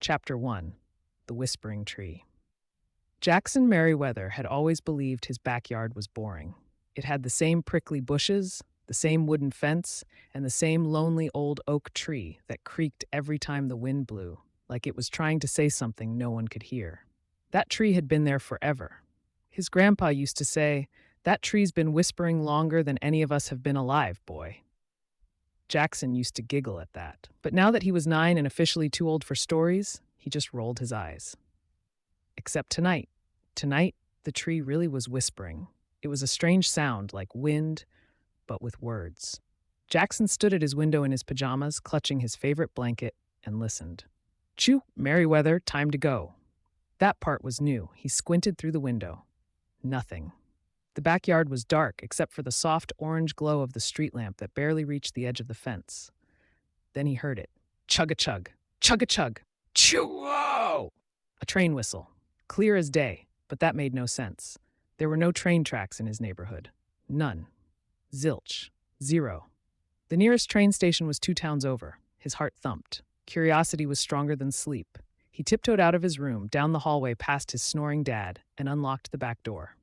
Chapter 1. The Whispering Tree. Jackson Merriweather had always believed his backyard was boring. It had the same prickly bushes, the same wooden fence, and the same lonely old oak tree that creaked every time the wind blew, like it was trying to say something no one could hear. That tree had been there forever. His grandpa used to say, "That tree's been whispering longer than any of us have been alive, boy." Jackson used to giggle at that, but now that he was 9 and officially too old for stories, he just rolled his eyes. Except tonight. Tonight, the tree really was whispering. It was a strange sound, like wind, but with words. Jackson stood at his window in his pajamas, clutching his favorite blanket, and listened. "Chew, Merriweather, time to go." That part was new. He squinted through the window. Nothing. The backyard was dark, except for the soft orange glow of the street lamp that barely reached the edge of the fence. Then he heard it. Chug-a-chug, chug-a-chug, chew-o! A train whistle. Clear as day, but that made no sense. There were no train tracks in his neighborhood. None. Zilch. Zero. The nearest train station was 2 towns over. His heart thumped. Curiosity was stronger than sleep. He tiptoed out of his room, down the hallway past his snoring dad, and unlocked the back door.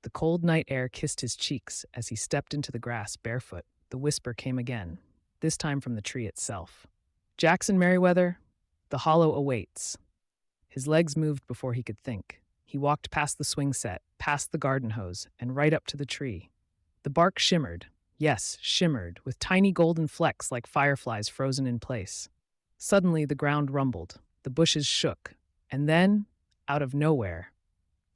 The cold night air kissed his cheeks as he stepped into the grass barefoot. The whisper came again, this time from the tree itself. "Jackson Merriweather, the hollow awaits." His legs moved before he could think. He walked past the swing set, past the garden hose, and right up to the tree. The bark shimmered, yes, shimmered, with tiny golden flecks like fireflies frozen in place. Suddenly, the ground rumbled, the bushes shook, and then, out of nowhere,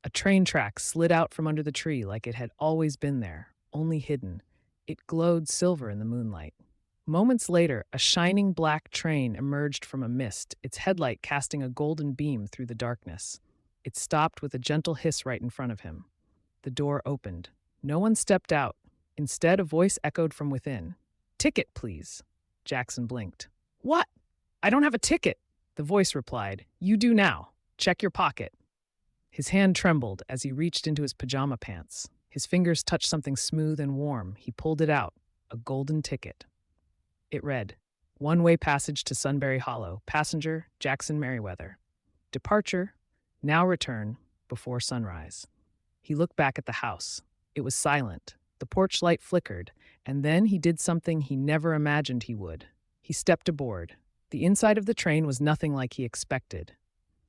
a train track slid out from under the tree like it had always been there, only hidden. It glowed silver in the moonlight. Moments later, a shining black train emerged from a mist, its headlight casting a golden beam through the darkness. It stopped with a gentle hiss right in front of him. The door opened. No one stepped out. Instead, a voice echoed from within. "Ticket, please." Jackson blinked. "What? I don't have a ticket." The voice replied, "You do now. Check your pocket." His hand trembled as he reached into his pajama pants. His fingers touched something smooth and warm. He pulled it out, a golden ticket. It read, "One-way passage to Sunberry Hollow. Passenger, Jackson Merriweather. Departure, now return, before sunrise." He looked back at the house. It was silent. The porch light flickered, and then he did something he never imagined he would. He stepped aboard. The inside of the train was nothing like he expected.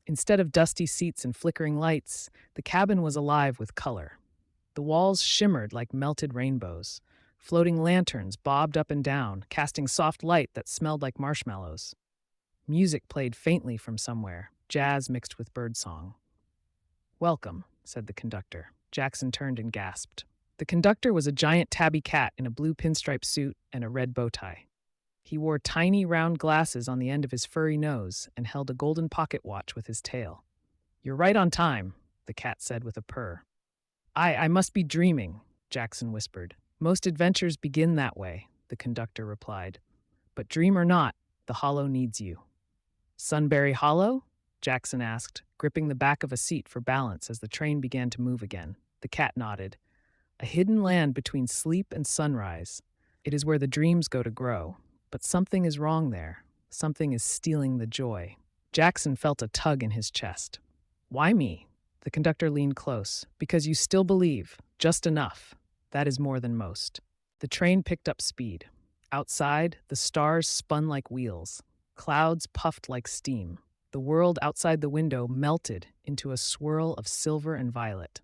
Instead of dusty seats and flickering lights, the cabin was alive with color. The walls shimmered like melted rainbows. Floating lanterns bobbed up and down, casting soft light that smelled like marshmallows. Music played faintly from somewhere, jazz mixed with birdsong. "Welcome," said the conductor. Jackson turned and gasped. The conductor was a giant tabby cat in a blue pinstripe suit and a red bow tie. He wore tiny round glasses on the end of his furry nose and held a golden pocket watch with his tail. "You're right on time," the cat said with a purr. I must be dreaming," Jackson whispered. "Most adventures begin that way," the conductor replied. "But dream or not, the hollow needs you." "Sunberry Hollow?" Jackson asked, gripping the back of a seat for balance as the train began to move again. The cat nodded. "A hidden land between sleep and sunrise. It is where the dreams go to grow. But something is wrong there. Something is stealing the joy." Jackson felt a tug in his chest. "Why me?" The conductor leaned close. "Because you still believe. Just enough. That is more than most." The train picked up speed. Outside, the stars spun like wheels. Clouds puffed like steam. The world outside the window melted into a swirl of silver and violet.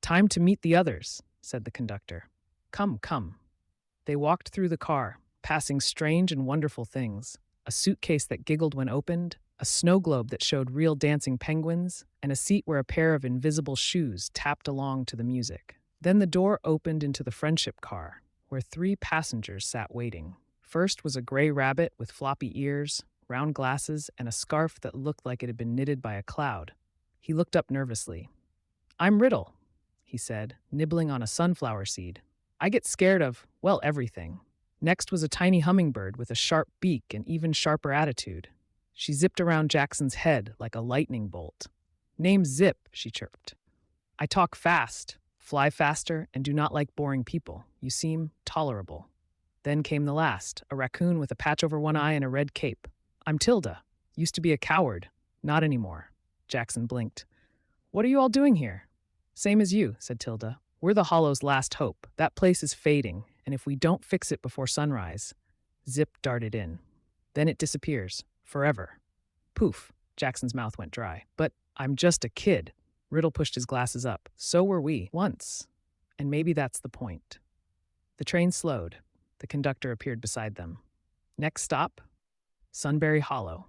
"Time to meet the others," said the conductor. "Come, come." They walked through the car, passing strange and wonderful things. A suitcase that giggled when opened, a snow globe that showed real dancing penguins, and a seat where a pair of invisible shoes tapped along to the music. Then the door opened into the friendship car, where 3 passengers sat waiting. First was a gray rabbit with floppy ears, round glasses, and a scarf that looked like it had been knitted by a cloud. He looked up nervously. "I'm Riddle," he said, nibbling on a sunflower seed. "I get scared of, well, everything." Next was a tiny hummingbird with a sharp beak and even sharper attitude. She zipped around Jackson's head like a lightning bolt. "Name's Zip," she chirped. "I talk fast, fly faster, and do not like boring people. You seem tolerable." Then came the last, a raccoon with a patch over one eye and a red cape. "I'm Tilda. Used to be a coward. Not anymore. Jaxon blinked. What are you all doing here? Same as you, said Tilda. We're the Hollow's last hope. That place is fading, and if we don't fix it before sunrise. Zip darted in. Then it disappears. Forever. Poof. Jackson's mouth went dry. But I'm just a kid. Riddle pushed his glasses up. So were we, once. And maybe that's the point. The train slowed. The conductor appeared beside them. Next stop? Sunberry Hollow.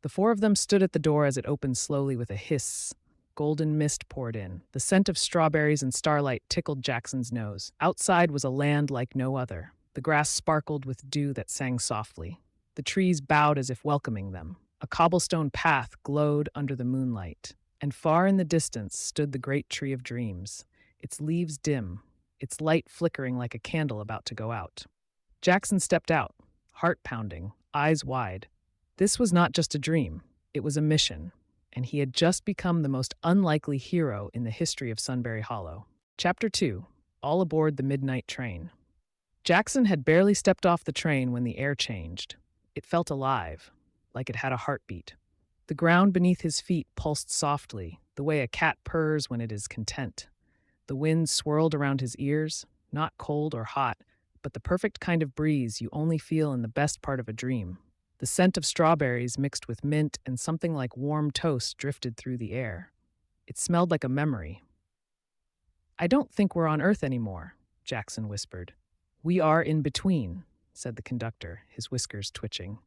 The four of them stood at the door as it opened slowly with a hiss. Golden mist poured in. The scent of strawberries and starlight tickled Jackson's nose. Outside was a land like no other. The grass sparkled with dew that sang softly. The trees bowed as if welcoming them. A cobblestone path glowed under the moonlight. And far in the distance stood the great tree of dreams, its leaves dim, its light flickering like a candle about to go out. Jaxon stepped out, heart pounding, eyes wide. This was not just a dream, it was a mission, and he had just become the most unlikely hero in the history of Sunberry Hollow. Chapter 2. All Aboard the Midnight Train. Jaxon had barely stepped off the train when the air changed. It felt alive, like it had a heartbeat. The ground beneath his feet pulsed softly, the way a cat purrs when it is content. The wind swirled around his ears, not cold or hot, but the perfect kind of breeze you only feel in the best part of a dream. The scent of strawberries mixed with mint and something like warm toast drifted through the air. It smelled like a memory. I don't think we're on Earth anymore, Jaxon whispered. We are in between, said the conductor, his whiskers twitching.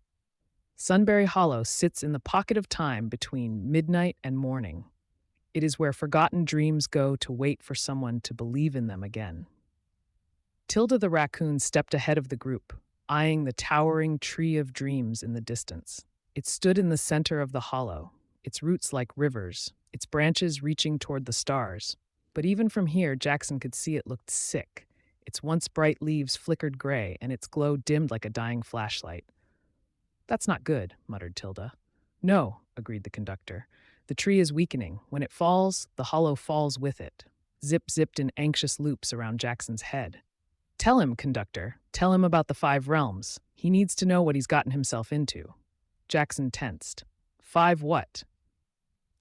Sunberry Hollow sits in the pocket of time between midnight and morning. It is where forgotten dreams go to wait for someone to believe in them again. Tilda the raccoon stepped ahead of the group, eyeing the towering tree of dreams in the distance. It stood in the center of the hollow, its roots like rivers, its branches reaching toward the stars. But even from here, Jaxon could see it looked sick. Its once bright leaves flickered gray, and its glow dimmed like a dying flashlight. That's not good, muttered Tilda. No, agreed the conductor. The tree is weakening. When it falls, the hollow falls with it. Zip zipped in anxious loops around Jackson's head. Tell him, conductor. Tell him about the 5 realms. He needs to know what he's gotten himself into. Jaxon tensed. 5 what?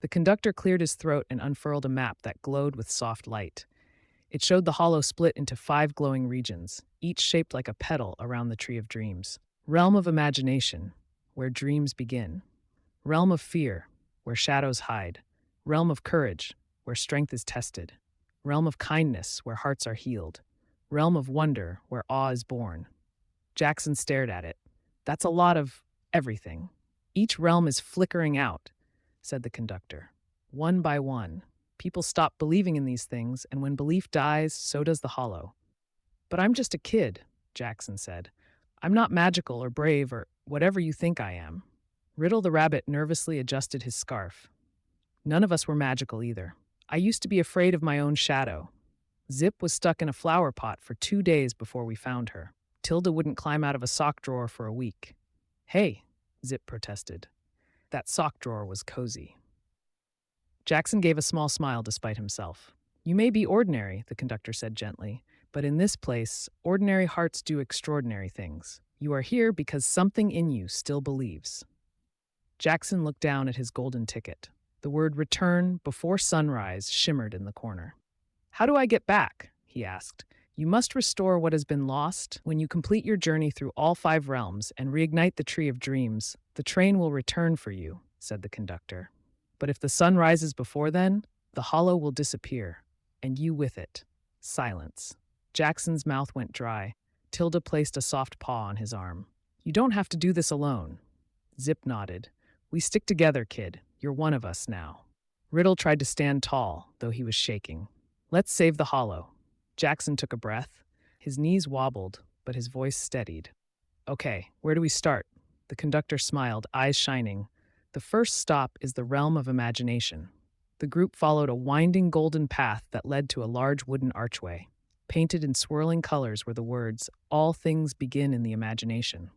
The conductor cleared his throat and unfurled a map that glowed with soft light. It showed the hollow split into 5 glowing regions, each shaped like a petal around the tree of dreams. Realm of imagination, where dreams begin. Realm of fear, where shadows hide. Realm of courage, where strength is tested. Realm of kindness, where hearts are healed. Realm of wonder, where awe is born. Jaxon stared at it. That's a lot of everything. Each realm is flickering out, said the conductor. One by one. People stop believing in these things, and when belief dies, so does the hollow. But I'm just a kid, Jaxon said. I'm not magical or brave or whatever you think I am. Riddle the rabbit nervously adjusted his scarf. None of us were magical either. I used to be afraid of my own shadow. Zip was stuck in a flower pot for 2 days before we found her. Tilda wouldn't climb out of a sock drawer for a week. Hey, Zip protested. That sock drawer was cozy. Jaxon gave a small smile despite himself. You may be ordinary, the conductor said gently, but in this place, ordinary hearts do extraordinary things. You are here because something in you still believes. Jaxon looked down at his golden ticket. The word return before sunrise shimmered in the corner. How do I get back? He asked. You must restore what has been lost. When you complete your journey through all 5 realms and reignite the tree of dreams, the train will return for you, said the conductor. But if the sun rises before then, the hollow will disappear, and you with it. Silence. Jackson's mouth went dry. Tilda placed a soft paw on his arm. You don't have to do this alone. Zip nodded. We stick together, kid. You're one of us now. Riddle tried to stand tall, though he was shaking. Let's save the hollow. Jaxon took a breath. His knees wobbled, but his voice steadied. Okay, where do we start? The conductor smiled, eyes shining. The first stop is the realm of imagination. The group followed a winding golden path that led to a large wooden archway. Painted in swirling colors were the words, "All things begin in the imagination."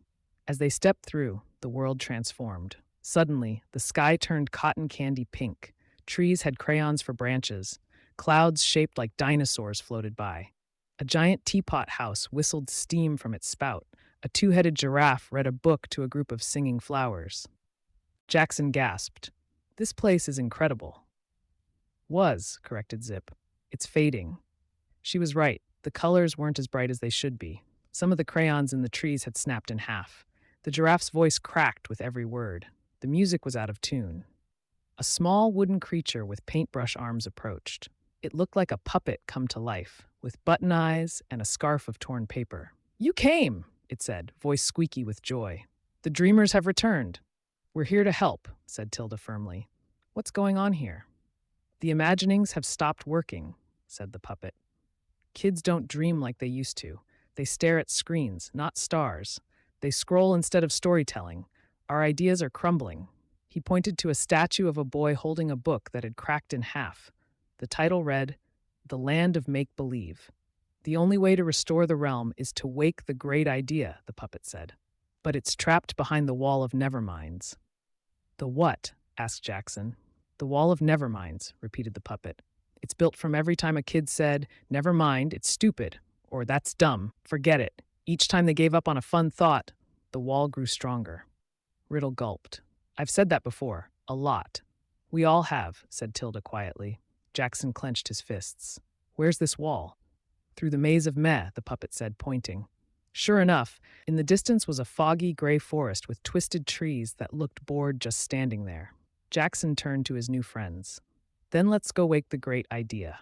As they stepped through, the world transformed. Suddenly, the sky turned cotton candy pink. Trees had crayons for branches. Clouds shaped like dinosaurs floated by. A giant teapot house whistled steam from its spout. A 2-headed giraffe read a book to a group of singing flowers. Jaxon gasped. This place is incredible. Was, corrected Zip. It's fading. She was right. The colors weren't as bright as they should be. Some of the crayons in the trees had snapped in half. The giraffe's voice cracked with every word. The music was out of tune. A small wooden creature with paintbrush arms approached. It looked like a puppet come to life, with button eyes and a scarf of torn paper. "You came," it said, voice squeaky with joy. "The dreamers have returned." "We're here to help," said Tilda firmly. "What's going on here?" "The imaginings have stopped working," said the puppet. "Kids don't dream like they used to. They stare at screens, not stars. They scroll instead of storytelling. Our ideas are crumbling." He pointed to a statue of a boy holding a book that had cracked in half. The title read, "The Land of Make-Believe." "The only way to restore the realm is to wake the great idea," the puppet said. "But it's trapped behind the wall of neverminds." "The what?" asked Jackson. "The wall of neverminds," repeated the puppet. "It's built from every time a kid said, 'Never mind, it's stupid,' or 'That's dumb, forget it.' Each time they gave up on a fun thought, the wall grew stronger." Riddle gulped. "I've said that before, a lot." "We all have," said Tilda quietly. Jackson clenched his fists. "Where's this wall?" "Through the maze of Meh," the puppet said, pointing. Sure enough, in the distance was a foggy gray forest with twisted trees that looked bored just standing there. Jackson turned to his new friends. "Then let's go wake the great idea."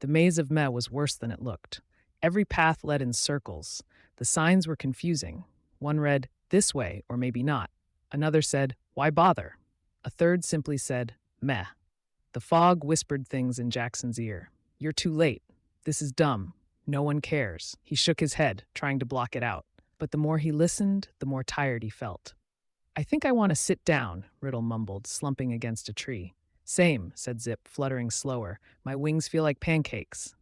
The maze of Meh was worse than it looked. Every path led in circles. The signs were confusing. One read, "This way, or maybe not." Another said, "Why bother?" A third simply said, "Meh." The fog whispered things in Jackson's ear. "You're too late. This is dumb. No one cares." He shook his head, trying to block it out. But the more he listened, the more tired he felt. "I think I want to sit down," Riddle mumbled, slumping against a tree. "Same," said Zip, fluttering slower. "My wings feel like pancakes."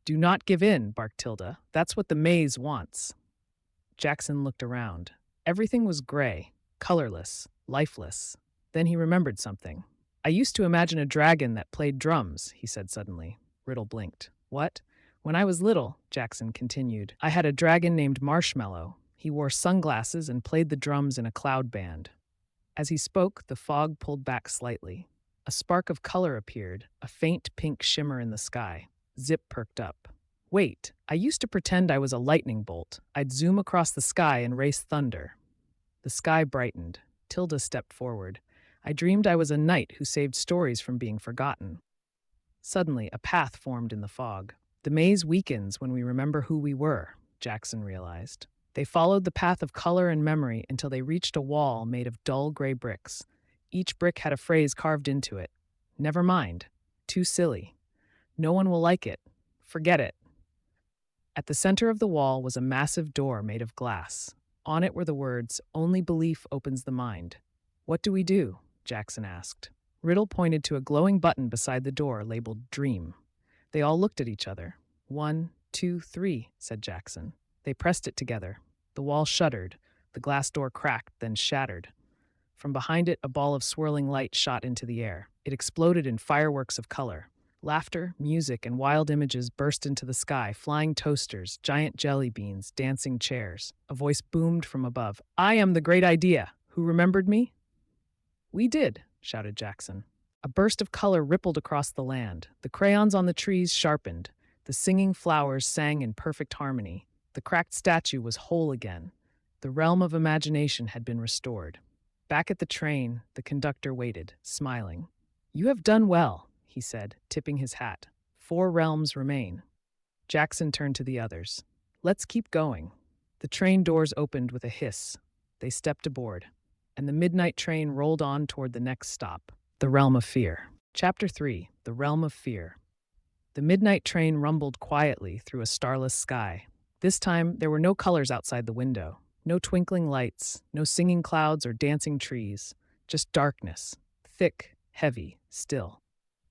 "Do not give in," barked Tilda. "That's what the maze wants." Jackson looked around. Everything was gray, colorless, lifeless. Then he remembered something. "I used to imagine a dragon that played drums," he said suddenly. Riddle blinked. "What?" "When I was little," Jackson continued, "I had a dragon named Marshmallow. He wore sunglasses and played the drums in a cloud band." As he spoke, the fog pulled back slightly. A spark of color appeared, a faint pink shimmer in the sky. Zip perked up. "Wait, I used to pretend I was a lightning bolt. I'd zoom across the sky and race thunder." The sky brightened. Tilda stepped forward. "I dreamed I was a knight who saved stories from being forgotten." Suddenly, a path formed in the fog. "The maze weakens when we remember who we were," Jackson realized. They followed the path of color and memory until they reached a wall made of dull gray bricks. Each brick had a phrase carved into it. "Never mind. Too silly. No one will like it. Forget it." At the center of the wall was a massive door made of glass. On it were the words, "Only belief opens the mind." "What do we do?" Jackson asked. Riddle pointed to a glowing button beside the door labeled Dream. They all looked at each other. "1, 2, 3, said Jackson. They pressed it together. The wall shuddered. The glass door cracked, then shattered. From behind it, a ball of swirling light shot into the air. It exploded in fireworks of color. Laughter, music, and wild images burst into the sky, flying toasters, giant jelly beans, dancing chairs. A voice boomed from above. "I am the great idea. Who remembered me?" "We did," shouted Jackson. A burst of color rippled across the land. The crayons on the trees sharpened. The singing flowers sang in perfect harmony. The cracked statue was whole again. The realm of imagination had been restored. Back at the train, the conductor waited, smiling. "You have done well," he said, tipping his hat. 4 realms remain." Jackson turned to the others. "Let's keep going." The train doors opened with a hiss. They stepped aboard, and the midnight train rolled on toward the next stop, the Realm of Fear. Chapter 3, The Realm of Fear. The midnight train rumbled quietly through a starless sky. This time, there were no colors outside the window. No twinkling lights, no singing clouds or dancing trees. Just darkness. Thick, heavy, still.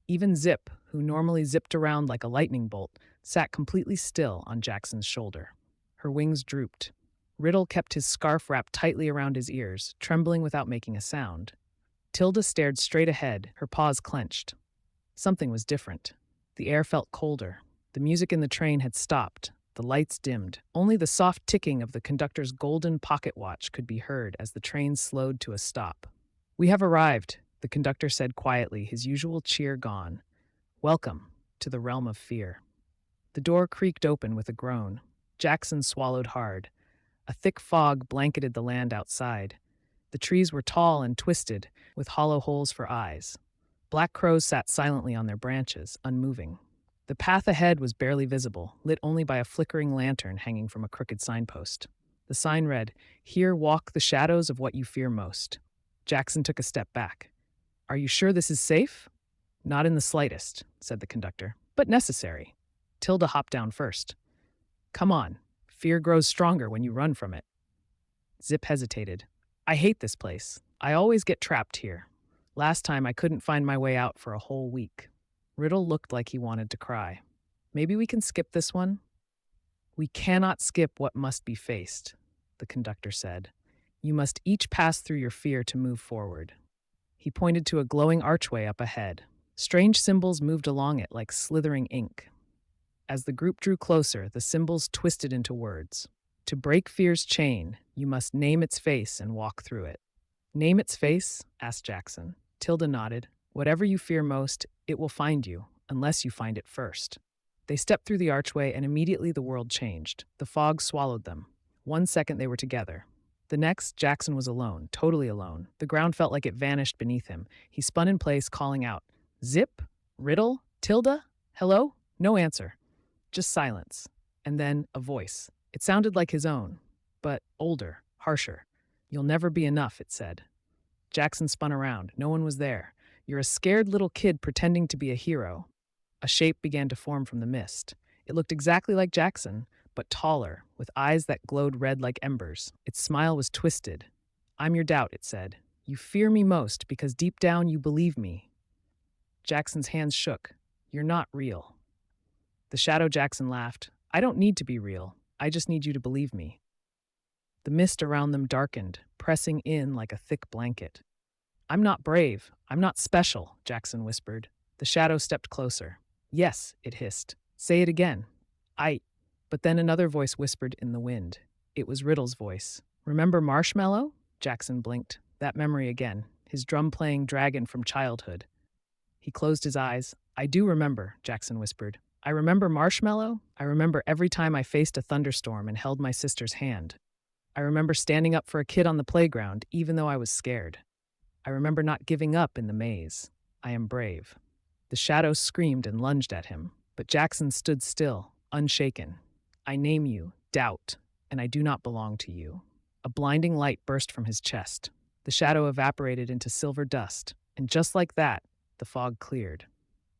Even Zip, who normally zipped around like a lightning bolt, sat completely still on Jackson's shoulder. Her wings drooped. Riddle kept his scarf wrapped tightly around his ears, trembling without making a sound. Tilda stared straight ahead, her paws clenched. Something was different. The air felt colder. The music in the train had stopped. The lights dimmed. Only the soft ticking of the conductor's golden pocket watch could be heard as the train slowed to a stop. "We have arrived," The conductor said quietly, his usual cheer gone. Welcome to the realm of fear. The door creaked open with a groan. Jaxon swallowed hard. A thick fog blanketed the land outside. The trees were tall and twisted, with hollow holes for eyes. Black crows sat silently on their branches, unmoving. The path ahead was barely visible, lit only by a flickering lantern hanging from a crooked signpost. The sign read, "Here walk the shadows of what you fear most." Jaxon took a step back. "Are you sure this is safe?" "Not in the slightest," said the conductor, "but necessary." Tilda hopped down first. "Come on. Fear grows stronger when you run from it." Zip hesitated. "I hate this place. I always get trapped here. Last time I couldn't find my way out for a whole week." Riddle looked like he wanted to cry. "Maybe we can skip this one?" "We cannot skip what must be faced," the conductor said. "You must each pass through your fear to move forward." He pointed to a glowing archway up ahead. Strange symbols moved along it like slithering ink. As the group drew closer, the symbols twisted into words. "To break fear's chain, you must name its face and walk through it." "Name its face?" asked Jaxon. Tilda nodded. "Whatever you fear most, it will find you, unless you find it first." They stepped through the archway, and immediately the world changed. The fog swallowed them. 1 second they were together. The next, Jaxon was alone, totally alone. The ground felt like it vanished beneath him. He spun in place, calling out, "Zip? Riddle? Tilda? Hello?" No answer. Just silence. And then a voice. It sounded like his own, but older, harsher. "You'll never be enough," it said. Jaxon spun around. No one was there. "You're a scared little kid pretending to be a hero." A shape began to form from the mist. It looked exactly like Jaxon, but taller, with eyes that glowed red like embers. Its smile was twisted. "I'm your doubt," it said. "You fear me most because deep down you believe me." Jackson's hands shook. "You're not real." The shadow Jaxon laughed. "I don't need to be real. I just need you to believe me." The mist around them darkened, pressing in like a thick blanket. "I'm not brave. I'm not special," Jaxon whispered. The shadow stepped closer. "Yes," it hissed. "Say it again." "I..." But then another voice whispered in the wind. It was Riddle's voice. "Remember Marshmallow?" Jaxon blinked. That memory again. His drum-playing dragon from childhood. He closed his eyes. "I do remember," Jaxon whispered. "I remember Marshmallow. I remember every time I faced a thunderstorm and held my sister's hand. I remember standing up for a kid on the playground, even though I was scared. I remember not giving up in the maze. I am brave." The shadow screamed and lunged at him, but Jaxon stood still, unshaken. "I name you, Doubt, and I do not belong to you." A blinding light burst from his chest. The shadow evaporated into silver dust, and just like that, the fog cleared.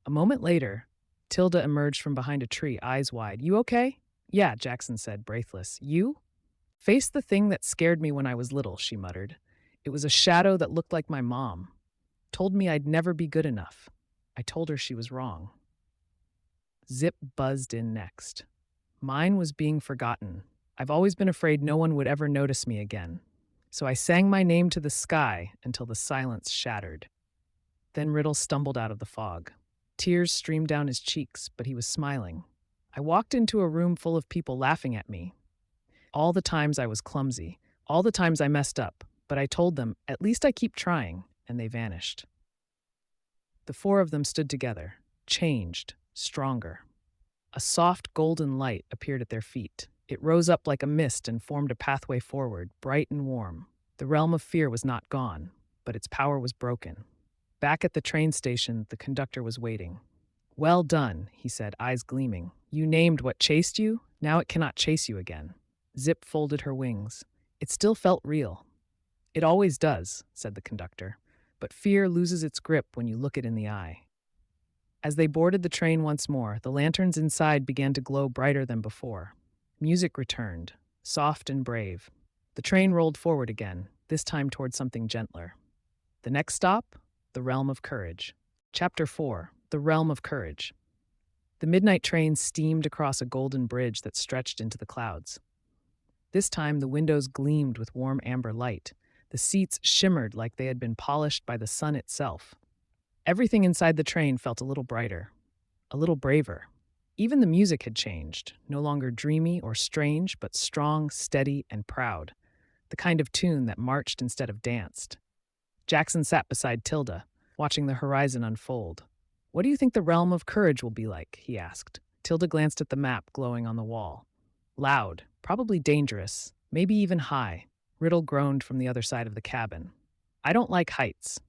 A moment later, Tilda emerged from behind a tree, eyes wide. "You okay?" "Yeah," Jaxon said, breathless. "You?" "Face the thing that scared me when I was little," she muttered. "It was a shadow that looked like my mom. Told me I'd never be good enough. I told her she was wrong." Zip buzzed in next. "Mine was being forgotten. I've always been afraid no one would ever notice me again. So I sang my name to the sky until the silence shattered." Then Riddle stumbled out of the fog. Tears streamed down his cheeks, but he was smiling. "I walked into a room full of people laughing at me. All the times I was clumsy, all the times I messed up, but I told them, at least I keep trying, and they vanished." The four of them stood together, changed, stronger. A soft golden light appeared at their feet. It rose up like a mist and formed a pathway forward, bright and warm. The realm of fear was not gone, but its power was broken. Back at the train station, the conductor was waiting. "Well done," he said, eyes gleaming. "You named what chased you. Now it cannot chase you again." Zip folded her wings. It still felt real. "It always does," said the conductor. "But fear loses its grip when you look it in the eye." As they boarded the train once more, the lanterns inside began to glow brighter than before. Music returned, soft and brave. The train rolled forward again, this time toward something gentler. The next stop? The Realm of Courage. Chapter 4. The Realm of Courage. The midnight train steamed across a golden bridge that stretched into the clouds. This time the windows gleamed with warm amber light. The seats shimmered like they had been polished by the sun itself. Everything inside the train felt a little brighter, a little braver. Even the music had changed, no longer dreamy or strange, but strong, steady, and proud. The kind of tune that marched instead of danced. Jaxon sat beside Tilda. watching the horizon unfold. What do you think the realm of courage will be like? He asked. Tilda glanced at the map glowing on the wall. Loud, probably dangerous, maybe even high. Riddle groaned from the other side of the cabin. I don't like heights.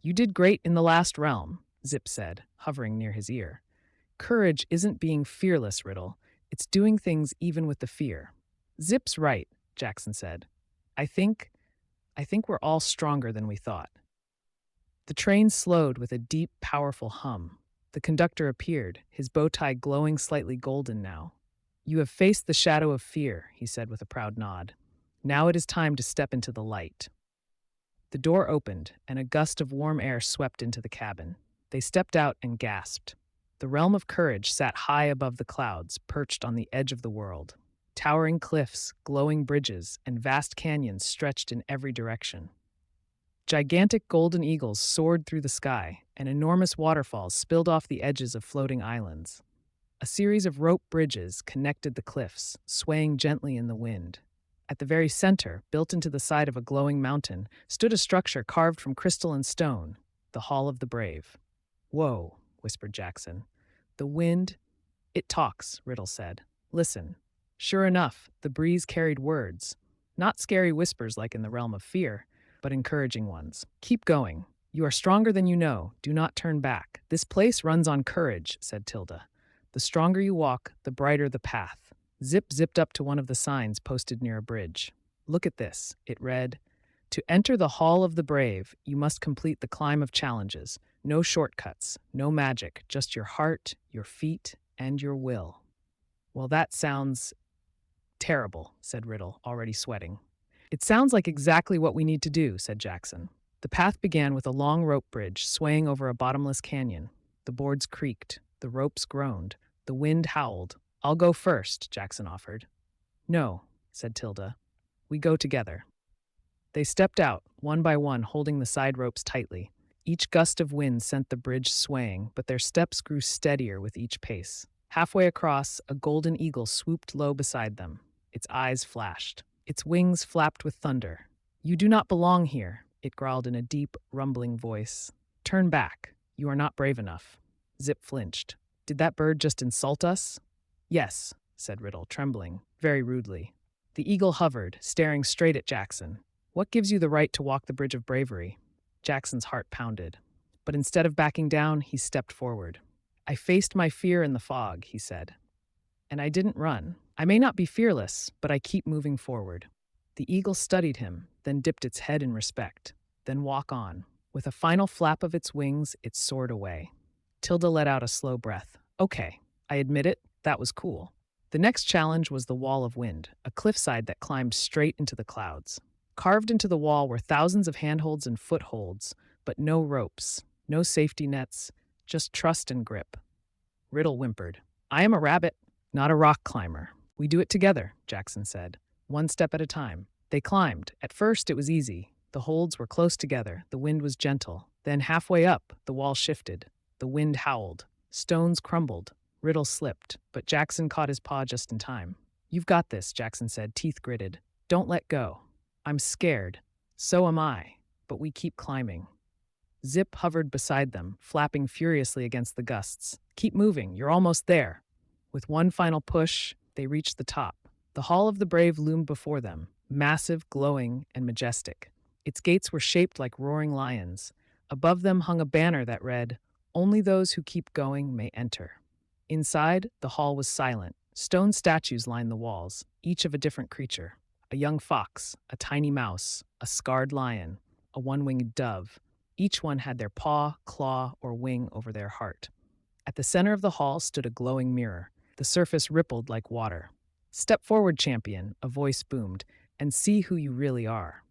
You did great in the last realm, Zip said, hovering near his ear. Courage isn't being fearless, Riddle. It's doing things even with the fear. Zip's right, Jaxon said. I think we're all stronger than we thought. The train slowed with a deep, powerful hum. The conductor appeared, his bow tie glowing slightly golden now. You have faced the shadow of fear, he said with a proud nod. Now it is time to step into the light. The door opened, and a gust of warm air swept into the cabin. They stepped out and gasped. The realm of courage sat high above the clouds, perched on the edge of the world. Towering cliffs, glowing bridges, and vast canyons stretched in every direction. Gigantic golden eagles soared through the sky, and enormous waterfalls spilled off the edges of floating islands. A series of rope bridges connected the cliffs, swaying gently in the wind. At the very center, built into the side of a glowing mountain, stood a structure carved from crystal and stone, the Hall of the Brave. Whoa, whispered Jaxon. The wind, it talks, Riddle said. Listen. Sure enough, the breeze carried words. Not scary whispers like in the realm of fear, but encouraging ones. Keep going. You are stronger than you know. Do not turn back. This place runs on courage, said Tilda. The stronger you walk, the brighter the path. Zip zipped up to one of the signs posted near a bridge. Look at this. It read, To enter the Hall of the Brave, you must complete the climb of challenges. No shortcuts, no magic, just your heart, your feet, and your will. Well, that sounds terrible, said Riddle, already sweating. It sounds like exactly what we need to do, said Jaxon. The path began with a long rope bridge swaying over a bottomless canyon. The boards creaked, the ropes groaned, the wind howled. I'll go first, Jaxon offered. No, said Tilda. We go together. They stepped out, one by one, holding the side ropes tightly. Each gust of wind sent the bridge swaying, but their steps grew steadier with each pace. Halfway across, a golden eagle swooped low beside them. Its eyes flashed. Its wings flapped with thunder. You do not belong here, it growled in a deep, rumbling voice. Turn back. You are not brave enough. Zip flinched. Did that bird just insult us? Yes, said Riddle, trembling, very rudely. The eagle hovered, staring straight at Jaxon. What gives you the right to walk the bridge of bravery? Jackson's heart pounded. But instead of backing down, he stepped forward. I faced my fear in the fog, he said. And I didn't run. I may not be fearless, but I keep moving forward. The eagle studied him, then dipped its head in respect. Then walk on. With a final flap of its wings, it soared away. Tilda let out a slow breath. Okay, I admit it, that was cool. The next challenge was the Wall of Wind, a cliffside that climbed straight into the clouds. Carved into the wall were thousands of handholds and footholds, but no ropes, no safety nets, just trust and grip. Riddle whimpered. I am a rabbit, not a rock climber. We do it together, Jaxon said, one step at a time. They climbed. At first, it was easy. The holds were close together. The wind was gentle. Then halfway up, the wall shifted. The wind howled. Stones crumbled. Riddle slipped, but Jaxon caught his paw just in time. You've got this, Jaxon said, teeth gritted. Don't let go. I'm scared. So am I. But we keep climbing. Zip hovered beside them, flapping furiously against the gusts. Keep moving. You're almost there. With one final push, they reached the top. The Hall of the Brave loomed before them, massive, glowing, and majestic. Its gates were shaped like roaring lions. Above them hung a banner that read, Only those who keep going may enter. Inside, the hall was silent. Stone statues lined the walls, each of a different creature. A young fox, a tiny mouse, a scarred lion, a one-winged dove. Each one had their paw, claw, or wing over their heart. At the center of the hall stood a glowing mirror. The surface rippled like water. Step forward, champion, a voice boomed, and see who you really are.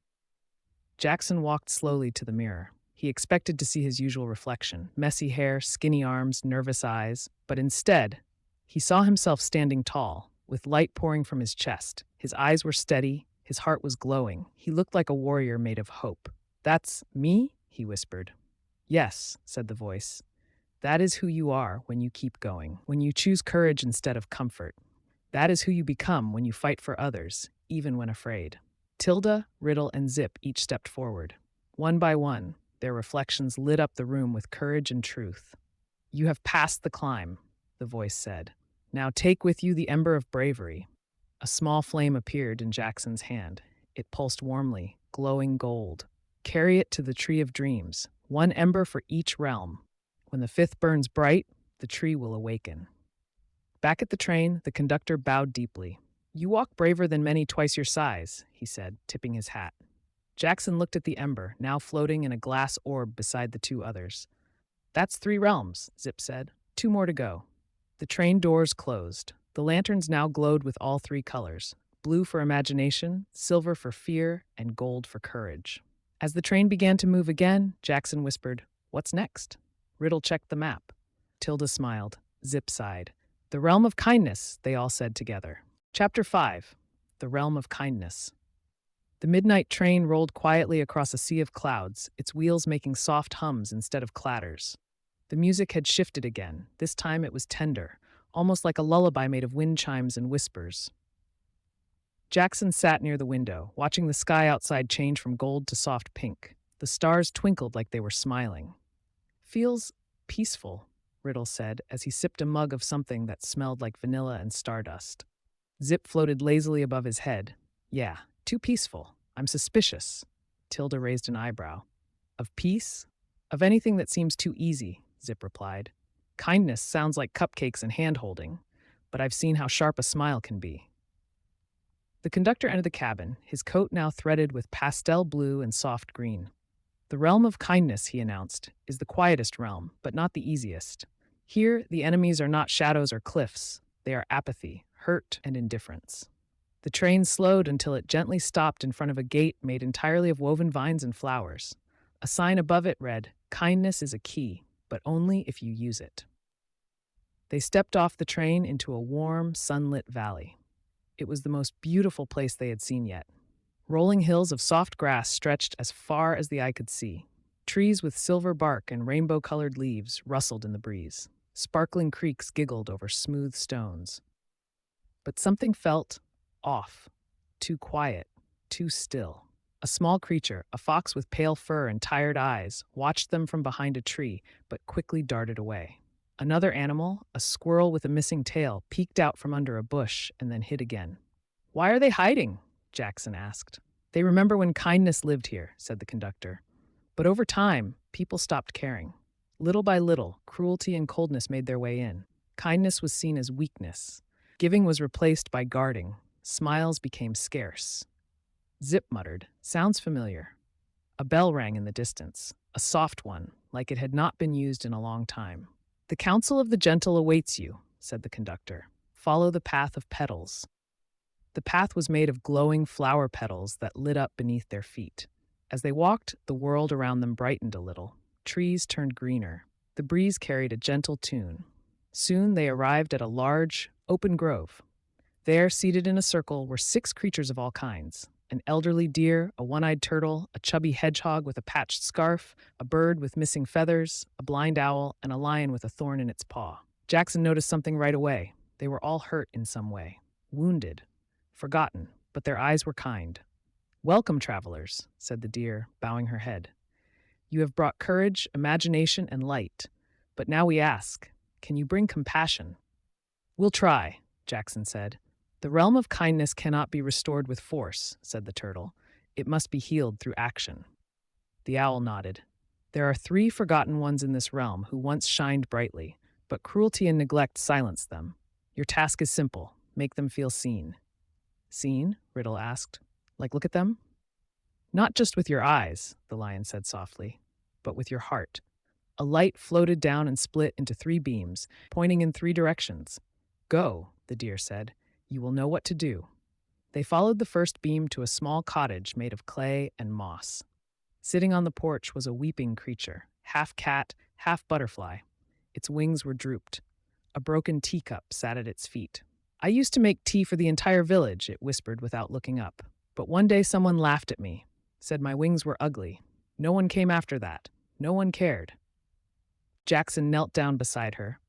Jaxon walked slowly to the mirror. He expected to see his usual reflection, messy hair, skinny arms, nervous eyes, but instead, he saw himself standing tall, with light pouring from his chest. His eyes were steady, his heart was glowing. He looked like a warrior made of hope. That's me? He whispered. Yes, said the voice. That is who you are when you keep going, when you choose courage instead of comfort. That is who you become when you fight for others, even when afraid. Tilda, Riddle, and Zip each stepped forward. One by one, Their reflections lit up the room with courage and truth. "You have passed the climb," the voice said. "Now take with you the ember of bravery." A small flame appeared in Jackson's hand. It pulsed warmly, glowing gold. "Carry it to the tree of dreams, one ember for each realm. When the fifth burns bright, the tree will awaken." Back at the train, the conductor bowed deeply. "You walk braver than many twice your size," he said, tipping his hat. Jackson looked at the ember, now floating in a glass orb beside the two others. "That's 3 realms," Zip said. "2 more to go." The train doors closed. The lanterns now glowed with all 3 colors: blue for imagination, silver for fear, and gold for courage. As the train began to move again, Jackson whispered, "What's next?" Riddle checked the map. Tilda smiled. Zip sighed. "The realm of kindness," they all said together. Chapter 5. The Realm of Kindness. The midnight train rolled quietly across a sea of clouds, its wheels making soft hums instead of clatters. The music had shifted again. This time it was tender, almost like a lullaby made of wind chimes and whispers. Jackson sat near the window, watching the sky outside change from gold to soft pink. The stars twinkled like they were smiling. "Feels peaceful," Riddle said as he sipped a mug of something that smelled like vanilla and stardust. Zip floated lazily above his head. "Yeah, too peaceful. I'm suspicious." Tilda raised an eyebrow. "Of peace? Of anything that seems too easy," Zip replied. "Kindness sounds like cupcakes and hand-holding, but I've seen how sharp a smile can be." The conductor entered the cabin, his coat now threaded with pastel blue and soft green. "The realm of kindness," he announced, "is the quietest realm, but not the easiest. Here, the enemies are not shadows or cliffs. They are apathy, hurt, and indifference." The train slowed until it gently stopped in front of a gate made entirely of woven vines and flowers. A sign above it read, "Kindness is a key, but only if you use it." They stepped off the train into a warm, sunlit valley. It was the most beautiful place they had seen yet. Rolling hills of soft grass stretched as far as the eye could see. Trees with silver bark and rainbow-colored leaves rustled in the breeze. Sparkling creeks giggled over smooth stones. But something felt off, too quiet, too still. A small creature, a fox with pale fur and tired eyes, watched them from behind a tree, but quickly darted away. Another animal, a squirrel with a missing tail, peeked out from under a bush and then hid again. "Why are they hiding?" Jackson asked. "They remember when kindness lived here," said the conductor. "But over time, people stopped caring. Little by little, cruelty and coldness made their way in. Kindness was seen as weakness. Giving was replaced by guarding. Smiles became scarce." Zip muttered, "Sounds familiar." A bell rang in the distance, a soft one, like it had not been used in a long time. "The Council of the Gentle awaits you," said the conductor. "Follow the path of petals." The path was made of glowing flower petals that lit up beneath their feet. As they walked, the world around them brightened a little. Trees turned greener. The breeze carried a gentle tune. Soon they arrived at a large, open grove. There, seated in a circle, were 6 creatures of all kinds: an elderly deer, a one-eyed turtle, a chubby hedgehog with a patched scarf, a bird with missing feathers, a blind owl, and a lion with a thorn in its paw. Jackson noticed something right away. They were all hurt in some way, wounded, forgotten, but their eyes were kind. "Welcome, travelers," said the deer, bowing her head. "You have brought courage, imagination, and light. But now we ask, can you bring compassion?" "We'll try," Jackson said. "The realm of kindness cannot be restored with force," said the turtle. "It must be healed through action." The owl nodded. "There are 3 forgotten ones in this realm who once shined brightly, but cruelty and neglect silenced them. Your task is simple: make them feel seen." "Seen?" Riddle asked. "Like look at them?" "Not just with your eyes," the lion said softly, "but with your heart." A light floated down and split into 3 beams, pointing in 3 directions. "Go," the deer said. "You will know what to do." They followed the first beam to a small cottage made of clay and moss. Sitting on the porch was a weeping creature, half cat, half butterfly. Its wings were drooped. A broken teacup sat at its feet. "I used to make tea for the entire village," it whispered without looking up. "But one day someone laughed at me, said my wings were ugly. No one came after that. No one cared." Jackson knelt down beside her.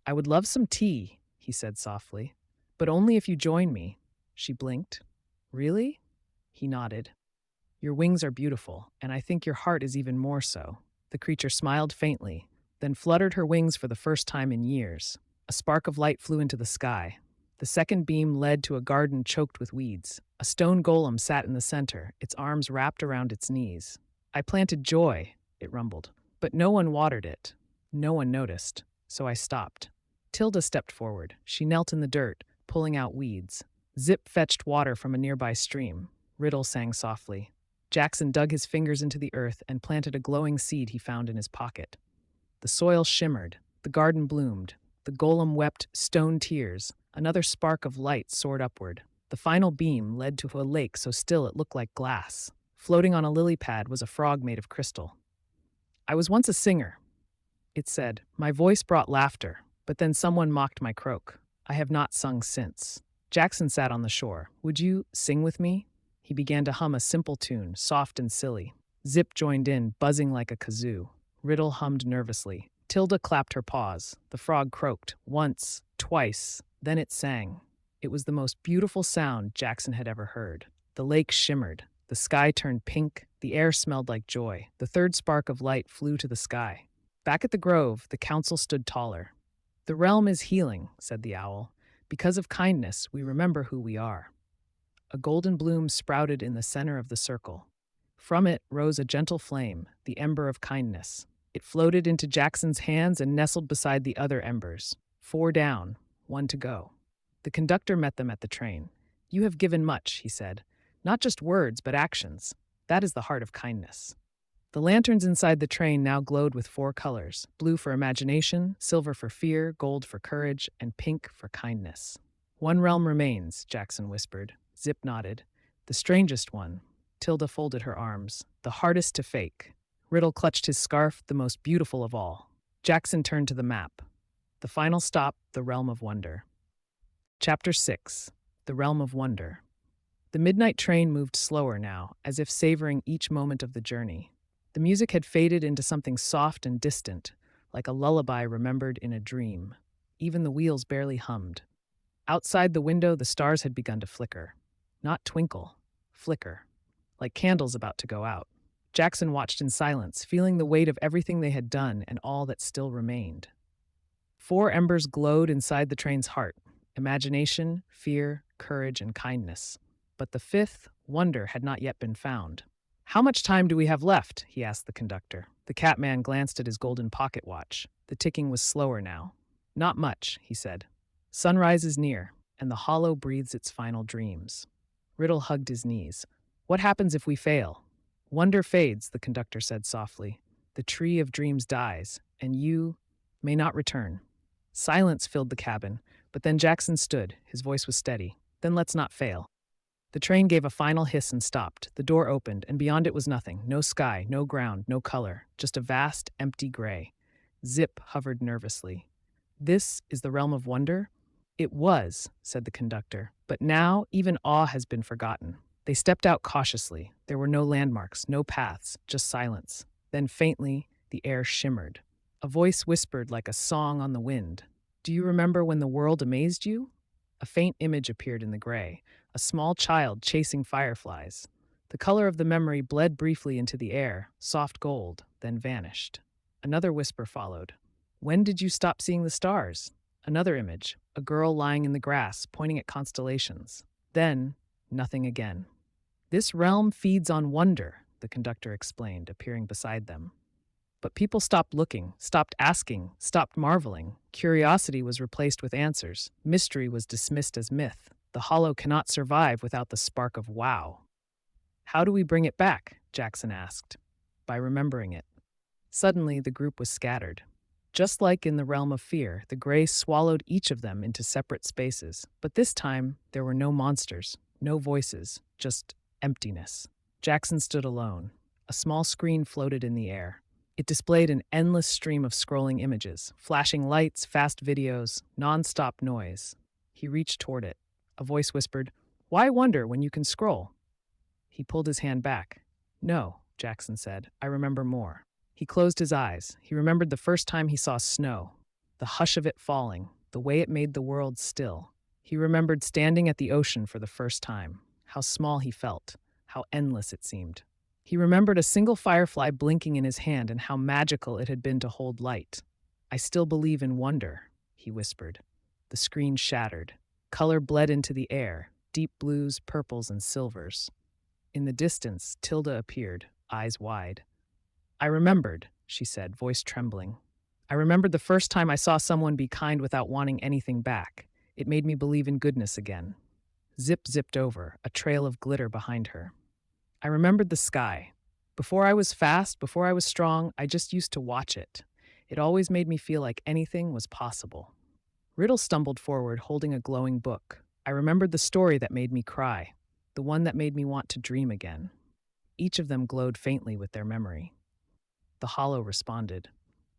"I would love some tea," he said softly, "but only if you join me." She blinked. "Really?" He nodded. "Your wings are beautiful, and I think your heart is even more so." The creature smiled faintly, then fluttered her wings for the first time in years. A spark of light flew into the sky. The second beam led to a garden choked with weeds. A stone golem sat in the center, its arms wrapped around its knees. I planted joy, it rumbled, but no one watered it. No one noticed, so I stopped. Tilda stepped forward. She knelt in the dirt, pulling out weeds. Zip fetched water from a nearby stream. Riddle sang softly. Jaxon dug his fingers into the earth and planted a glowing seed he found in his pocket. The soil shimmered. The garden bloomed. The golem wept stone tears. Another spark of light soared upward. The final beam led to a lake so still it looked like glass. Floating on a lily pad was a frog made of crystal. I was once a singer, it said. My voice brought laughter, but then someone mocked my croak. I have not sung since. Jaxon sat on the shore. Would you sing with me? He began to hum a simple tune, soft and silly. Zip joined in, buzzing like a kazoo. Riddle hummed nervously. Tilda clapped her paws. The frog croaked, once, twice, then it sang. It was the most beautiful sound Jaxon had ever heard. The lake shimmered. The sky turned pink. The air smelled like joy. The third spark of light flew to the sky. Back at the grove, the council stood taller. The realm is healing, said the owl. Because of kindness, we remember who we are. A golden bloom sprouted in the center of the circle. From it rose a gentle flame, the ember of kindness. It floated into Jaxon's hands and nestled beside the other embers. 4 down, 1 to go. The conductor met them at the train. You have given much, he said. Not just words, but actions. That is the heart of kindness. The lanterns inside the train now glowed with 4 colors: blue for imagination, silver for fear, gold for courage, and pink for kindness. One realm remains, Jaxon whispered. Zip nodded. The strangest one. Tilda folded her arms. The hardest to fake. Riddle clutched his scarf, the most beautiful of all. Jaxon turned to the map. The final stop, the Realm of Wonder. Chapter 6. The Realm of Wonder. The midnight train moved slower now, as if savoring each moment of the journey. The music had faded into something soft and distant, like a lullaby remembered in a dream. Even the wheels barely hummed. Outside the window, the stars had begun to flicker. Not twinkle, flicker, like candles about to go out. Jaxon watched in silence, feeling the weight of everything they had done and all that still remained. 4 embers glowed inside the train's heart: imagination, fear, courage, and kindness. But the 5th, wonder, had not yet been found. How much time do we have left? He asked the conductor. The Catman glanced at his golden pocket watch. The ticking was slower now. Not much, he said. Sunrise is near, and the hollow breathes its final dreams. Riddle hugged his knees. What happens if we fail? Wonder fades, the conductor said softly. The tree of dreams dies, and you may not return. Silence filled the cabin, but then Jaxon stood. His voice was steady. Then let's not fail. The train gave a final hiss and stopped. The door opened, and beyond it was nothing. No sky, no ground, no color. Just a vast, empty gray. Zip hovered nervously. This is the realm of wonder? It was, said the conductor. But now, even awe has been forgotten. They stepped out cautiously. There were no landmarks, no paths, just silence. Then faintly, the air shimmered. A voice whispered like a song on the wind. Do you remember when the world amazed you? A faint image appeared in the gray. A small child chasing fireflies. The color of the memory bled briefly into the air, soft gold, then vanished. Another whisper followed. When did you stop seeing the stars? Another image, a girl lying in the grass, pointing at constellations. Then, nothing again. This realm feeds on wonder, the conductor explained, appearing beside them. But people stopped looking, stopped asking, stopped marveling. Curiosity was replaced with answers. Mystery was dismissed as myth. The hollow cannot survive without the spark of wow. How do we bring it back? Jaxon asked. By remembering it. Suddenly, the group was scattered. Just like in the realm of fear, the gray swallowed each of them into separate spaces. But this time, there were no monsters, no voices, just emptiness. Jaxon stood alone. A small screen floated in the air. It displayed an endless stream of scrolling images, flashing lights, fast videos, non-stop noise. He reached toward it. A voice whispered, "Why wonder when you can scroll?" He pulled his hand back. "No," Jaxon said, "I remember more." He closed his eyes. He remembered the first time he saw snow, the hush of it falling, the way it made the world still. He remembered standing at the ocean for the first time, how small he felt, how endless it seemed. He remembered a single firefly blinking in his hand and how magical it had been to hold light. "I still believe in wonder," he whispered. The screen shattered. Color bled into the air, deep blues, purples, and silvers. In the distance, Tilda appeared, eyes wide. "I remembered," she said, voice trembling. "I remembered the first time I saw someone be kind without wanting anything back. It made me believe in goodness again." Zip zipped over, a trail of glitter behind her. "I remembered the sky. Before I was fast, before I was strong, I just used to watch it. It always made me feel like anything was possible." Riddle stumbled forward, holding a glowing book. "I remembered the story that made me cry, the one that made me want to dream again." Each of them glowed faintly with their memory. The hollow responded.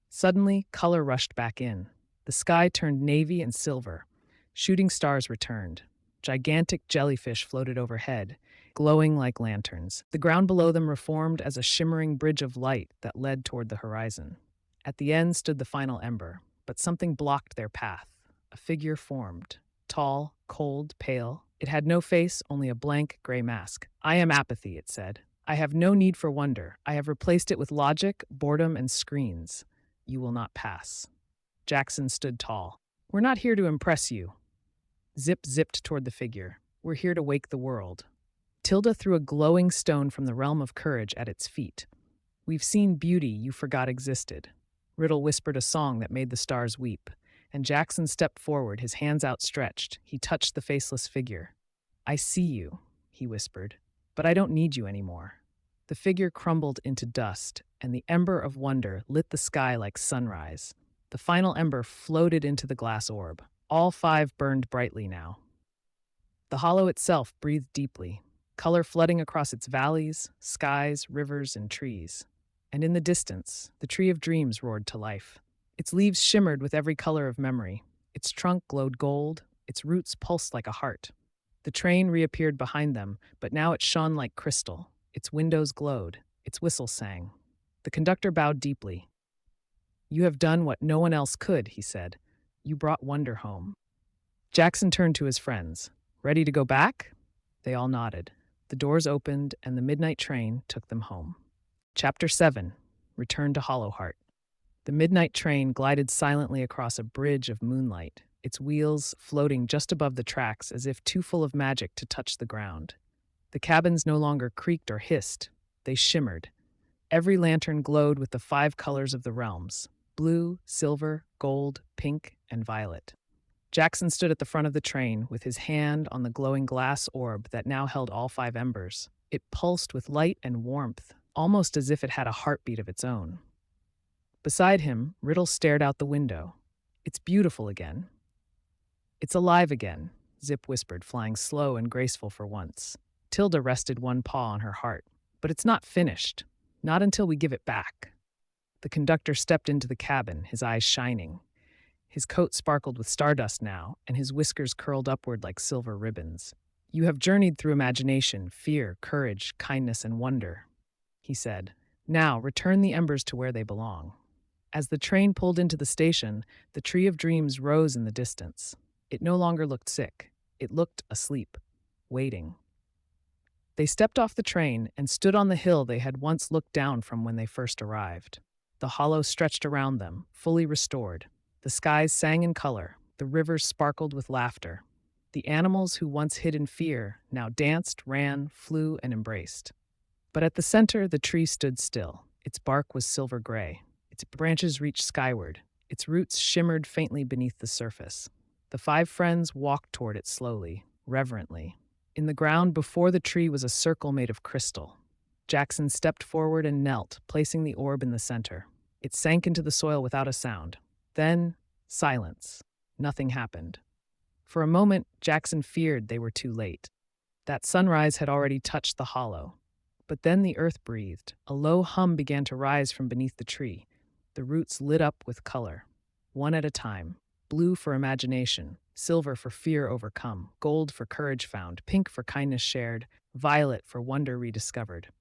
Suddenly, color rushed back in. The sky turned navy and silver. Shooting stars returned. Gigantic jellyfish floated overhead, glowing like lanterns. The ground below them reformed as a shimmering bridge of light that led toward the horizon. At the end stood the final ember, but something blocked their path. A figure formed. Tall, cold, pale. It had no face, only a blank, gray mask. "I am apathy," it said. "I have no need for wonder. I have replaced it with logic, boredom, and screens. You will not pass." Jaxon stood tall. "We're not here to impress you." Zip zipped toward the figure. "We're here to wake the world." Tilda threw a glowing stone from the realm of courage at its feet. "We've seen beauty you forgot existed." Riddle whispered a song that made the stars weep, and Jaxon stepped forward, his hands outstretched. He touched the faceless figure. "I see you," he whispered, "but I don't need you anymore." The figure crumbled into dust, and the ember of wonder lit the sky like sunrise. The final ember floated into the glass orb. All five burned brightly now. The hollow itself breathed deeply, color flooding across its valleys, skies, rivers, and trees. And in the distance, the tree of dreams roared to life. Its leaves shimmered with every color of memory. Its trunk glowed gold, its roots pulsed like a heart. The train reappeared behind them, but now it shone like crystal. Its windows glowed, its whistle sang. The conductor bowed deeply. "You have done what no one else could," he said. "You brought wonder home." Jaxon turned to his friends. "Ready to go back?" They all nodded. The doors opened, and the midnight train took them home. Chapter 7. Return to Hollowheart. The midnight train glided silently across a bridge of moonlight, its wheels floating just above the tracks as if too full of magic to touch the ground. The cabins no longer creaked or hissed. They shimmered. Every lantern glowed with the 5 colors of the realms: blue, silver, gold, pink, and violet. Jaxon stood at the front of the train with his hand on the glowing glass orb that now held all 5 embers. It pulsed with light and warmth, almost as if it had a heartbeat of its own. Beside him, Riddle stared out the window. "It's beautiful again." "It's alive again," Zip whispered, flying slow and graceful for once. Tilda rested one paw on her heart. "But it's not finished. Not until we give it back." The conductor stepped into the cabin, his eyes shining. His coat sparkled with stardust now, and his whiskers curled upward like silver ribbons. "You have journeyed through imagination, fear, courage, kindness, and wonder," he said. "Now return the embers to where they belong." As the train pulled into the station, the tree of dreams rose in the distance. It no longer looked sick. It looked asleep, waiting. They stepped off the train and stood on the hill they had once looked down from when they first arrived. The hollow stretched around them, fully restored. The skies sang in color. The rivers sparkled with laughter. The animals who once hid in fear now danced, ran, flew, and embraced. But at the center, the tree stood still. Its bark was silver gray. Its branches reached skyward. Its roots shimmered faintly beneath the surface. The 5 friends walked toward it slowly, reverently. In the ground before the tree was a circle made of crystal. Jaxon stepped forward and knelt, placing the orb in the center. It sank into the soil without a sound. Then, silence. Nothing happened. For a moment, Jaxon feared they were too late. That sunrise had already touched the hollow. But then the earth breathed. A low hum began to rise from beneath the tree. The roots lit up with color, one at a time. Blue for imagination, silver for fear overcome, gold for courage found, pink for kindness shared, violet for wonder rediscovered.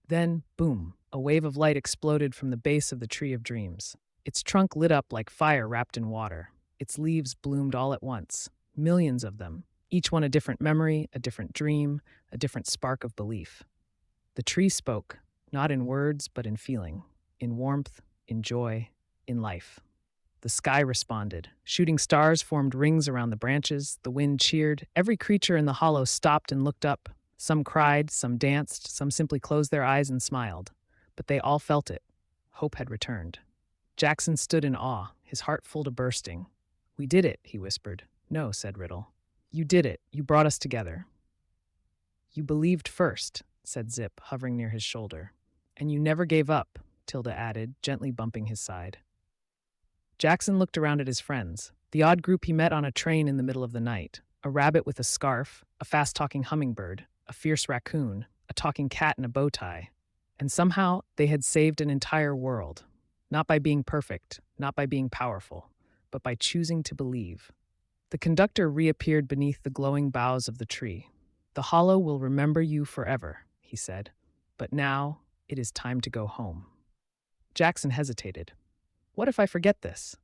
Then, boom, a wave of light exploded from the base of the tree of dreams. Its trunk lit up like fire wrapped in water. Its leaves bloomed all at once, millions of them, each one a different memory, a different dream, a different spark of belief. The tree spoke. not in words, but in feeling, in warmth, in joy, in life. The sky responded. Shooting stars formed rings around the branches. The wind cheered. Every creature in the hollow stopped and looked up. Some cried, some danced, some simply closed their eyes and smiled. But they all felt it. Hope had returned. Jackson stood in awe, his heart full to bursting. "We did it," he whispered. "No," said Riddle. "You did it. You brought us together." "You believed first," said Zip, hovering near his shoulder. "And you never gave up," Tilda added, gently bumping his side. Jackson looked around at his friends, the odd group he met on a train in the middle of the night. A rabbit with a scarf, a fast-talking hummingbird, a fierce raccoon, a talking cat in a bow tie. And somehow they had saved an entire world. Not by being perfect, not by being powerful, but by choosing to believe. The conductor reappeared beneath the glowing boughs of the tree. "The hollow will remember you forever," he said. "But now it is time to go home." Jackson hesitated. "What if I forget this?"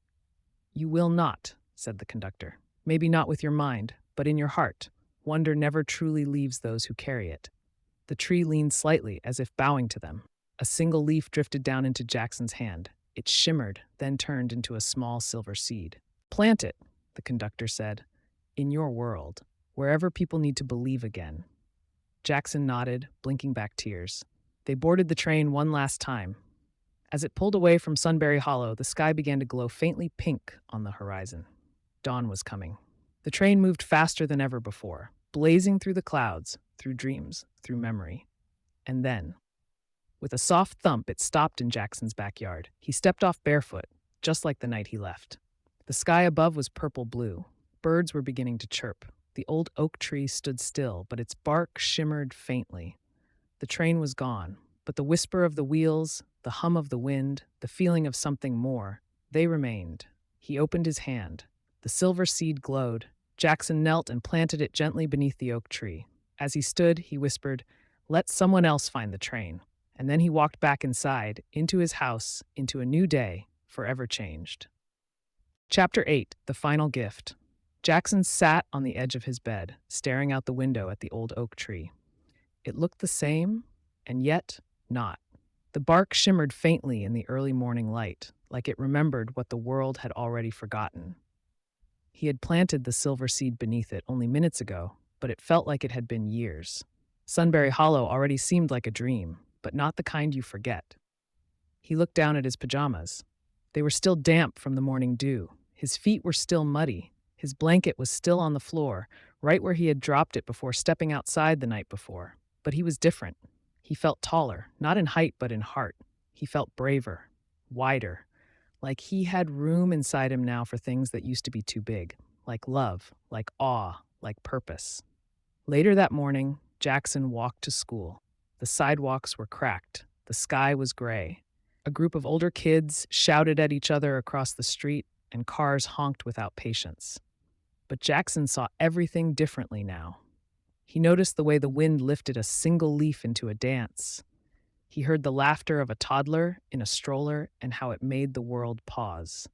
"You will not," said the conductor. "Maybe not with your mind, but in your heart. Wonder never truly leaves those who carry it." The tree leaned slightly, as if bowing to them. A single leaf drifted down into Jackson's hand. It shimmered, then turned into a small silver seed. "Plant it," the conductor said, "in your world, wherever people need to believe again." Jackson nodded, blinking back tears. They boarded the train one last time. As it pulled away from Sunberry Hollow, the sky began to glow faintly pink on the horizon. Dawn was coming. The train moved faster than ever before, blazing through the clouds, through dreams, through memory. And then, with a soft thump, it stopped in Jackson's backyard. He stepped off barefoot, just like the night he left. The sky above was purple-blue. Birds were beginning to chirp. The old oak tree stood still, but its bark shimmered faintly. The train was gone, but the whisper of the wheels, the hum of the wind, the feeling of something more, they remained. He opened his hand. The silver seed glowed. Jackson knelt and planted it gently beneath the oak tree. As he stood, he whispered, "Let someone else find the train." And then he walked back inside, into his house, into a new day, forever changed. Chapter 8, The Final Gift. Jackson sat on the edge of his bed, staring out the window at the old oak tree. It looked the same, and yet not. The bark shimmered faintly in the early morning light, like it remembered what the world had already forgotten. He had planted the silver seed beneath it only minutes ago, but it felt like it had been years. Sunberry Hollow already seemed like a dream, but not the kind you forget. He looked down at his pajamas. They were still damp from the morning dew. His feet were still muddy. His blanket was still on the floor, right where he had dropped it before stepping outside the night before. But he was different. He felt taller, not in height but in heart. He felt braver, wider, like he had room inside him now for things that used to be too big, like love, like awe, like purpose. Later that morning, Jackson walked to school. The sidewalks were cracked. The sky was gray. A group of older kids shouted at each other across the street, and cars honked without patience. But Jackson saw everything differently now. He noticed the way the wind lifted a single leaf into a dance. He heard the laughter of a toddler in a stroller and how it made the world pause.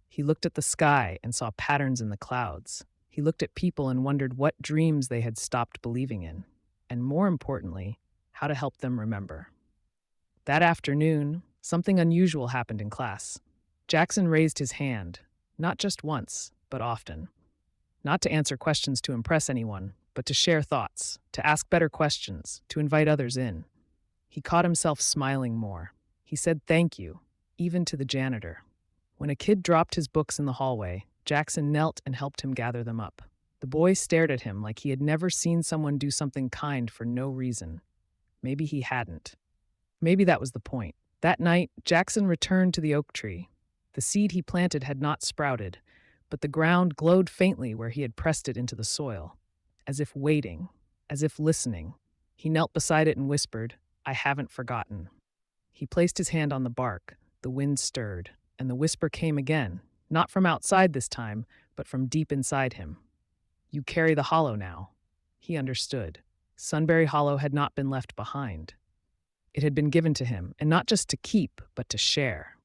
He looked at the sky and saw patterns in the clouds. He looked at people and wondered what dreams they had stopped believing in, and more importantly, how to help them remember. That afternoon, something unusual happened in class. Jackson raised his hand, not just once, but often. Not to answer questions to impress anyone, but to share thoughts, to ask better questions, to invite others in. He caught himself smiling more. He said thank you, even to the janitor. When a kid dropped his books in the hallway, Jackson knelt and helped him gather them up. The boy stared at him like he had never seen someone do something kind for no reason. Maybe he hadn't. Maybe that was the point. That night, Jackson returned to the oak tree. The seed he planted had not sprouted, but the ground glowed faintly where he had pressed it into the soil, as if waiting, as if listening. He knelt beside it and whispered, "I haven't forgotten." He placed his hand on the bark. The wind stirred, and the whisper came again, not from outside this time, but from deep inside him. "You carry the hollow now." He understood. Sunberry Hollow had not been left behind. It had been given to him, and not just to keep, but to share.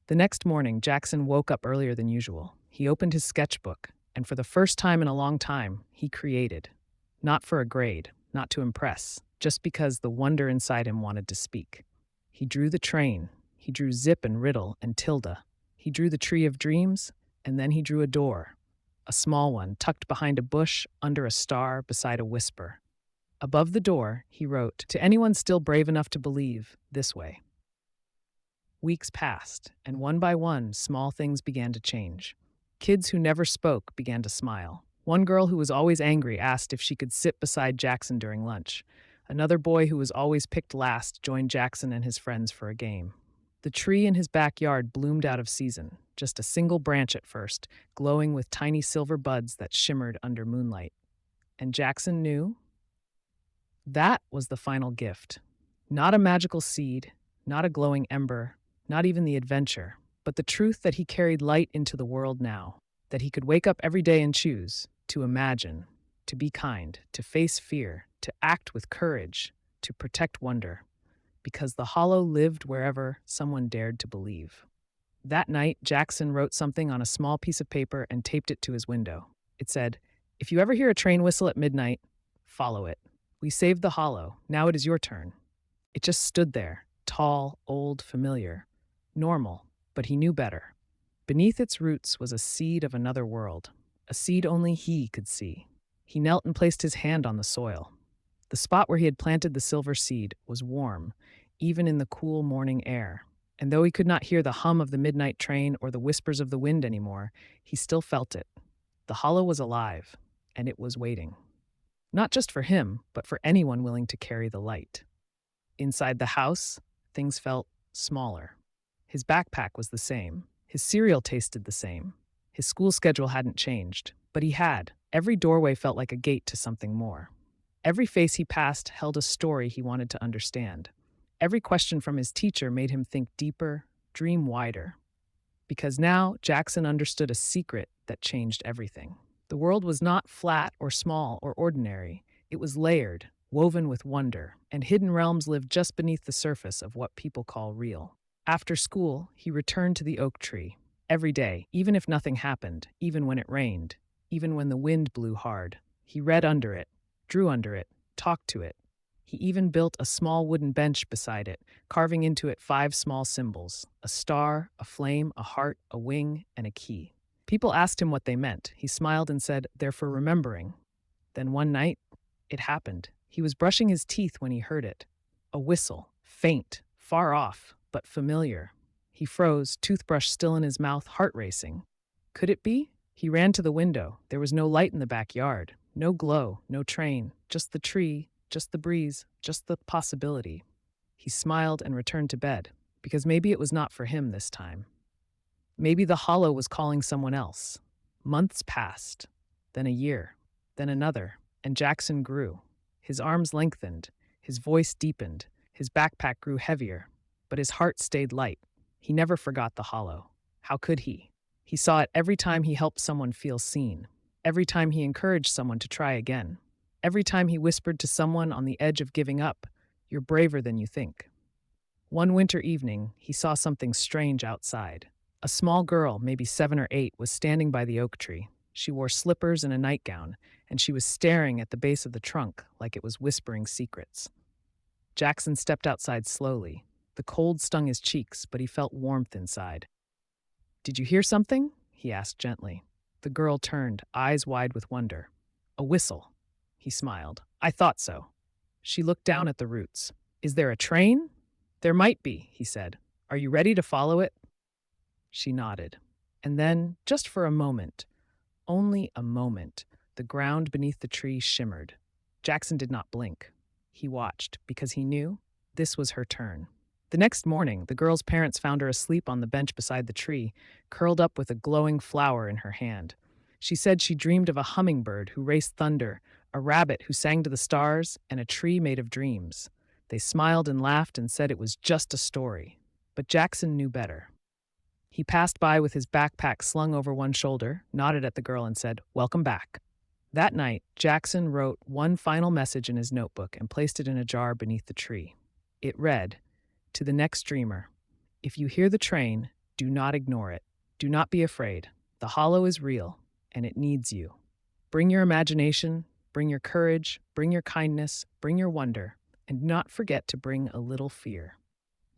The next morning, Jackson woke up earlier than usual. He opened his sketchbook, and for the first time in a long time, he created. Not for a grade, not to impress, just because the wonder inside him wanted to speak. He drew the train. He drew Zip and Riddle and Tilda. He drew the tree of dreams, and then he drew a door. A small one, tucked behind a bush, under a star, beside a whisper. Above the door, he wrote, "To anyone still brave enough to believe, this way." Weeks passed, and one by one, small things began to change. Kids who never spoke began to smile. One girl who was always angry asked if she could sit beside Jaxon during lunch. Another boy who was always picked last joined Jaxon and his friends for a game. The tree in his backyard bloomed out of season, just a single branch at first, glowing with tiny silver buds that shimmered under moonlight. And Jaxon knew that was the final gift. Not a magical seed, not a glowing ember, not even the adventure, but the truth that he carried light into the world now, that he could wake up every day and choose to imagine, to be kind, to face fear, to act with courage, to protect wonder, because the hollow lived wherever someone dared to believe. That night, Jaxon wrote something on a small piece of paper and taped it to his window. It said, "If you ever hear a train whistle at midnight, follow it. We saved the hollow. Now it is your turn." It just stood there, tall, old, familiar, normal, but he knew better. Beneath its roots was a seed of another world, a seed only he could see. He knelt and placed his hand on the soil. The spot where he had planted the silver seed was warm, even in the cool morning air. And though he could not hear the hum of the midnight train or the whispers of the wind anymore, he still felt it. The hollow was alive, and it was waiting. Not just for him, but for anyone willing to carry the light. Inside the house, things felt smaller. His backpack was the same. His cereal tasted the same. His school schedule hadn't changed, but he had. Every doorway felt like a gate to something more. Every face he passed held a story he wanted to understand. Every question from his teacher made him think deeper, dream wider. Because now, Jaxon understood a secret that changed everything. The world was not flat or small or ordinary. It was layered, woven with wonder, and hidden realms lived just beneath the surface of what people call real. After school, he returned to the oak tree. Every day, even if nothing happened, even when it rained, even when the wind blew hard, he read under it, drew under it, talked to it. He even built a small wooden bench beside it, carving into it 5 small symbols: a star, a flame, a heart, a wing, and a key. People asked him what they meant. He smiled and said, "They're for remembering." Then one night, it happened. He was brushing his teeth when he heard it. A whistle, faint, far off, but familiar. He froze, toothbrush still in his mouth, heart racing. Could it be? He ran to the window. There was no light in the backyard. No glow, no train, just the tree, just the breeze, just the possibility. He smiled and returned to bed, because maybe it was not for him this time. Maybe the hollow was calling someone else. Months passed, then a year, then another, and Jaxon grew. His arms lengthened, his voice deepened, his backpack grew heavier, but his heart stayed light. He never forgot the hollow. How could he? He saw it every time he helped someone feel seen, every time he encouraged someone to try again, every time he whispered to someone on the edge of giving up, "You're braver than you think." One winter evening, he saw something strange outside. A small girl, maybe 7 or 8, was standing by the oak tree. She wore slippers and a nightgown, and she was staring at the base of the trunk like it was whispering secrets. Jaxon stepped outside slowly. The cold stung his cheeks, but he felt warmth inside. "Did you hear something?" he asked gently. The girl turned, eyes wide with wonder. "A whistle." He smiled. "I thought so." She looked down at the roots. "Is there a train?" "There might be," he said. "Are you ready to follow it?" She nodded. And then, just for a moment, only a moment, the ground beneath the tree shimmered. Jaxon did not blink. He watched, because he knew this was her turn. The next morning, the girl's parents found her asleep on the bench beside the tree, curled up with a glowing flower in her hand. She said she dreamed of a hummingbird who raced thunder, a rabbit who sang to the stars, and a tree made of dreams. They smiled and laughed and said it was just a story. But Jaxon knew better. He passed by with his backpack slung over one shoulder, nodded at the girl, and said, "Welcome back." That night, Jaxon wrote one final message in his notebook and placed it in a jar beneath the tree. It read, "To the next dreamer, if you hear the train, do not ignore it. Do not be afraid. The hollow is real, and it needs you. Bring your imagination, bring your courage, bring your kindness, bring your wonder, and do not forget to bring a little fear.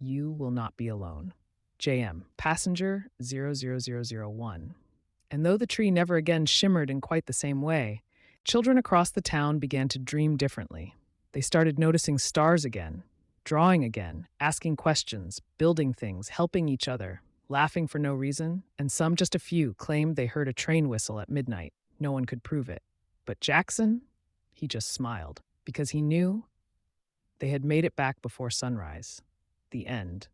You will not be alone. JM, passenger 00001. And though the tree never again shimmered in quite the same way, children across the town began to dream differently. They started noticing stars again, drawing again, asking questions, building things, helping each other, laughing for no reason, and some, just a few, claimed they heard a train whistle at midnight. No one could prove it. But Jackson, he just smiled, because he knew they had made it back before sunrise. The end.